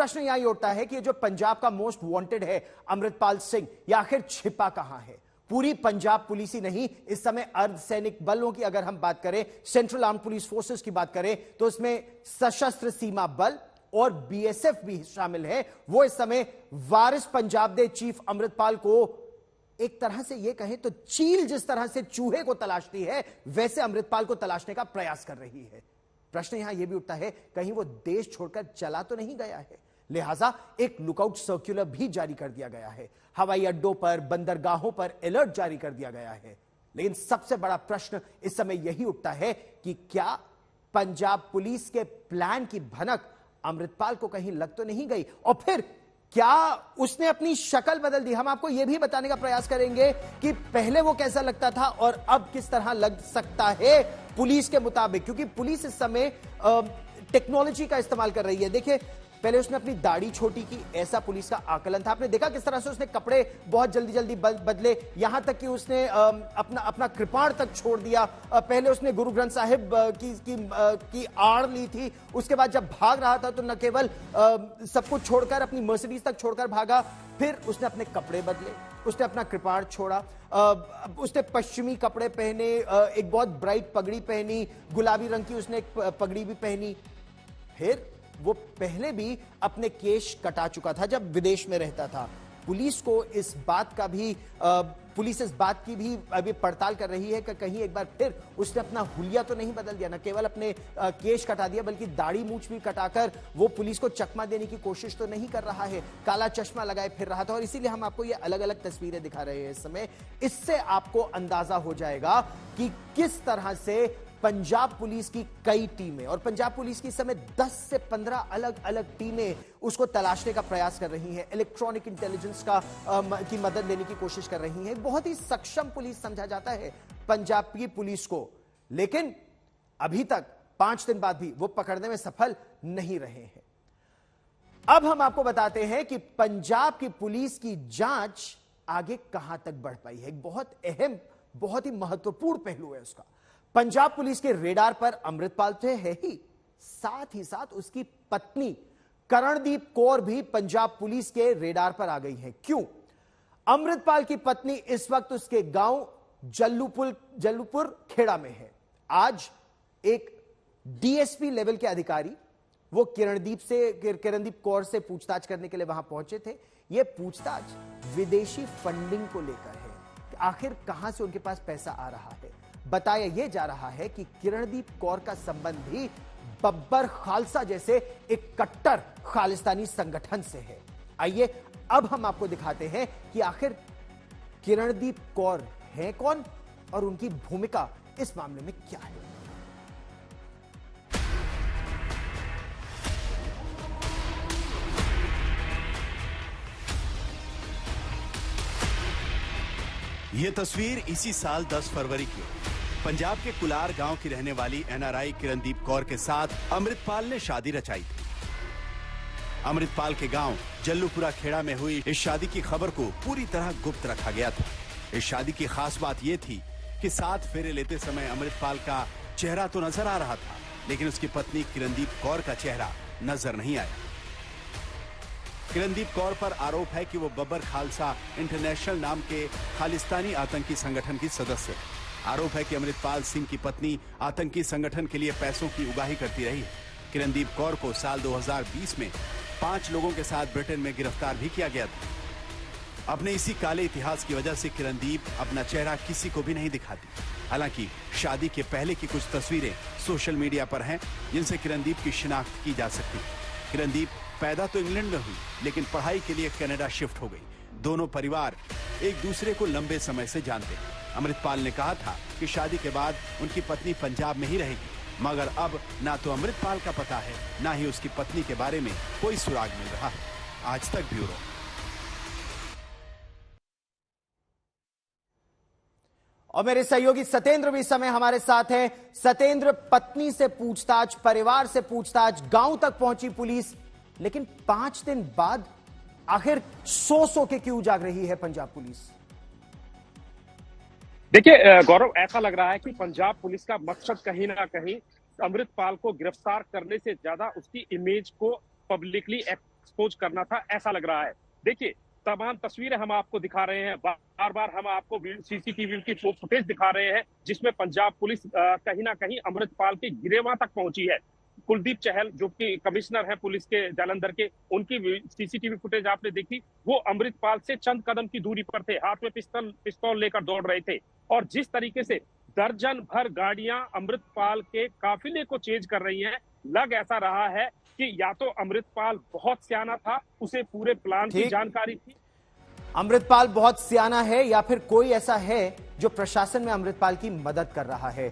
प्रश्न यहां ये उठता है कि ये जो पंजाब का मोस्ट वांटेड है अमृतपाल सिंह, ये आखिर छिपा कहां है? पूरी पंजाब पुलिस ही नहीं, इस समय अर्धसैनिक बलों की अगर हम बात करें, सेंट्रल आर्म पुलिस फोर्सेस की बात करें, तो इसमें सशस्त्र सीमा बल और बीएसएफ भी शामिल है। वो इस समय वारिस पंजाब दे चीफ अमृतपाल को एक तरह से यह कहें तो चील जिस तरह से चूहे को तलाशती है, वैसे अमृतपाल को तलाशने का प्रयास कर रही है। प्रश्न यहां यह भी उठता है, कहीं वो देश छोड़कर चला तो नहीं गया है? लिहाजा एक लुकआउट सर्कुलर भी जारी कर दिया गया है। हवाई अड्डों पर, बंदरगाहों पर अलर्ट जारी कर दिया गया है। लेकिन सबसे बड़ा प्रश्न इस समय यही उठता है कि क्या पंजाब पुलिस के प्लान की भनक अमृतपाल को कहीं लग तो नहीं गई? और फिर क्या उसने अपनी शक्ल बदल दी? हम आपको यह भी बताने का प्रयास करेंगे कि पहले वो कैसा लगता था और अब किस तरह लग सकता है पुलिस के मुताबिक, क्योंकि पुलिस इस समय टेक्नोलॉजी का इस्तेमाल कर रही है। देखिए, पहले उसने अपनी दाढ़ी छोटी की, ऐसा पुलिस का आकलन था। आपने देखा किस तरह से उसने कपड़े बहुत जल्दी जल्दी बदले, यहां तक कि उसने अपना कृपाण तक छोड़ दिया। पहले उसने गुरु ग्रंथ साहिब की आड़ ली थी, उसके बाद जब भाग रहा था तो न केवल सब कुछ छोड़कर अपनी मर्सिडीज तक छोड़कर भागा, फिर उसने अपने कपड़े बदले, उसने अपना कृपाण छोड़ा, उसने पश्चिमी कपड़े पहने, एक बहुत ब्राइट पगड़ी पहनी, गुलाबी रंग की उसने एक पगड़ी भी पहनी। फिर वो पहले भी अपने केश कटा चुका था जब विदेश में रहता था। पुलिस इस बात की भी अभी पड़ताल कर रही है कि कहीं एक बार फिर उसने अपना हुलिया तो नहीं बदल दिया, न केवल अपने केश कटा दिया बल्कि दाढ़ी मूंछ भी कटाकर वो पुलिस को चकमा देने की कोशिश तो नहीं कर रहा है, काला चश्मा लगाए फिर रहा था। और इसीलिए हम आपको ये अलग अलग तस्वीरें दिखा रहे हैं इस समय। इससे आपको अंदाजा हो जाएगा कि किस तरह से पंजाब पुलिस की कई टीमें, और पंजाब पुलिस की इस समय 10 से 15 अलग अलग टीमें उसको तलाशने का प्रयास कर रही हैं, इलेक्ट्रॉनिक इंटेलिजेंस की मदद लेने की कोशिश कर रही हैं। बहुत ही सक्षम पुलिस समझा जाता है पंजाब की पुलिस को, लेकिन अभी तक 5 दिन बाद भी वो पकड़ने में सफल नहीं रहे हैं। अब हम आपको बताते हैं कि पंजाब की पुलिस की जांच आगे कहां तक बढ़ पाई है। एक बहुत अहम, बहुत ही महत्वपूर्ण पहलू है उसका। पंजाब पुलिस के रेडार पर अमृतपाल तो है ही साथ उसकी पत्नी करणदीप कौर भी पंजाब पुलिस के रेडार पर आ गई है। क्यों? अमृतपाल की पत्नी इस वक्त उसके गांव जल्लूपुर खेड़ा में है। आज एक डीएसपी लेवल के अधिकारी वो किरणदीप कौर से पूछताछ करने के लिए वहां पहुंचे थे। यह पूछताछ विदेशी फंडिंग को लेकर है कि आखिर कहां से उनके पास पैसा आ रहा है। बताया यह जा रहा है कि किरणदीप कौर का संबंध भी बब्बर खालसा जैसे एक कट्टर खालिस्तानी संगठन से है। आइए अब हम आपको दिखाते हैं कि आखिर किरणदीप कौर है कौन और उनकी भूमिका इस मामले में क्या है। यह तस्वीर इसी साल 10 फरवरी की पंजाब के कुलार गांव की रहने वाली एनआरआई किरणदीप कौर के साथ अमृतपाल ने शादी रचाई थी। अमृतपाल के गांव जल्लूपुरा खेड़ा में हुई इस शादी की खबर को पूरी तरह गुप्त रखा गया था। इस शादी की खास बात यह थी कि 7 फेरे लेते समय अमृतपाल का चेहरा तो नजर आ रहा था, लेकिन उसकी पत्नी किरणदीप कौर का चेहरा नजर नहीं आया। किरणदीप कौर पर आरोप है कि वो बब्बर खालसा इंटरनेशनल नाम के खालिस्तानी आतंकी संगठन की सदस्य है। आरोप है कि अमृतपाल सिंह की पत्नी आतंकी संगठन के लिए पैसों की उगाही करती रही है। किरणदीप कौर को साल 2020 में 5 लोगों के साथ ब्रिटेन में गिरफ्तार भी किया गया था। अपने इसी काले इतिहास की वजह से किरणदीप अपना चेहरा किसी को भी नहीं दिखाती। हालांकि शादी के पहले की कुछ तस्वीरें सोशल मीडिया पर हैं, जिनसे किरणदीप की शिनाख्त की जा सकती है। किरणदीप पैदा तो इंग्लैंड में हुई, लेकिन पढ़ाई के लिए कनाडा शिफ्ट हो गई। दोनों परिवार एक दूसरे को लंबे समय से जानते हैं। अमृतपाल ने कहा था कि शादी के बाद उनकी पत्नी पंजाब में ही रहेगी, मगर अब ना तो अमृतपाल का पता है, ना ही उसकी पत्नी के बारे में कोई सुराग मिल रहा है। आज तक ब्यूरो। और मेरे सहयोगी सतेंद्र भी इस समय हमारे साथ हैं। सतेंद्र, पत्नी से पूछताछ, परिवार से पूछताछ, गांव तक पहुंची पुलिस, लेकिन 5 दिन बाद आखिर सौ के क्यों जाग रही है पंजाब पुलिस? देखिए गौरव, ऐसा लग रहा है कि पंजाब पुलिस का मकसद कहीं ना कहीं अमृतपाल को गिरफ्तार करने से ज्यादा उसकी इमेज को पब्लिकली एक्सपोज करना था, ऐसा लग रहा है। देखिए, तमाम तस्वीरें हम आपको दिखा रहे हैं, बार बार हम आपको सीसीटीवी की फुटेज दिखा रहे हैं, जिसमें पंजाब पुलिस कहीं ना कहीं अमृतपाल के गिरेवा तक पहुंची है। कुलदीप चहल जो कि कमिश्नर है पुलिस के जालंधर के, उनकी सीसीटीवी फुटेज आपने देखी, वो अमृतपाल से चंद कदम की दूरी पर थे, हाथ में पिस्तौल लेकर दौड़ रहे थे। और जिस तरीके से दर्जन भर गाड़ियां अमृतपाल के काफिले को चेज कर रही हैं, लग ऐसा रहा है कि या तो अमृतपाल बहुत सियाना था, उसे पूरे प्लान की जानकारी थी। अमृतपाल बहुत सियाना है या फिर कोई ऐसा है जो प्रशासन में अमृतपाल की मदद कर रहा है।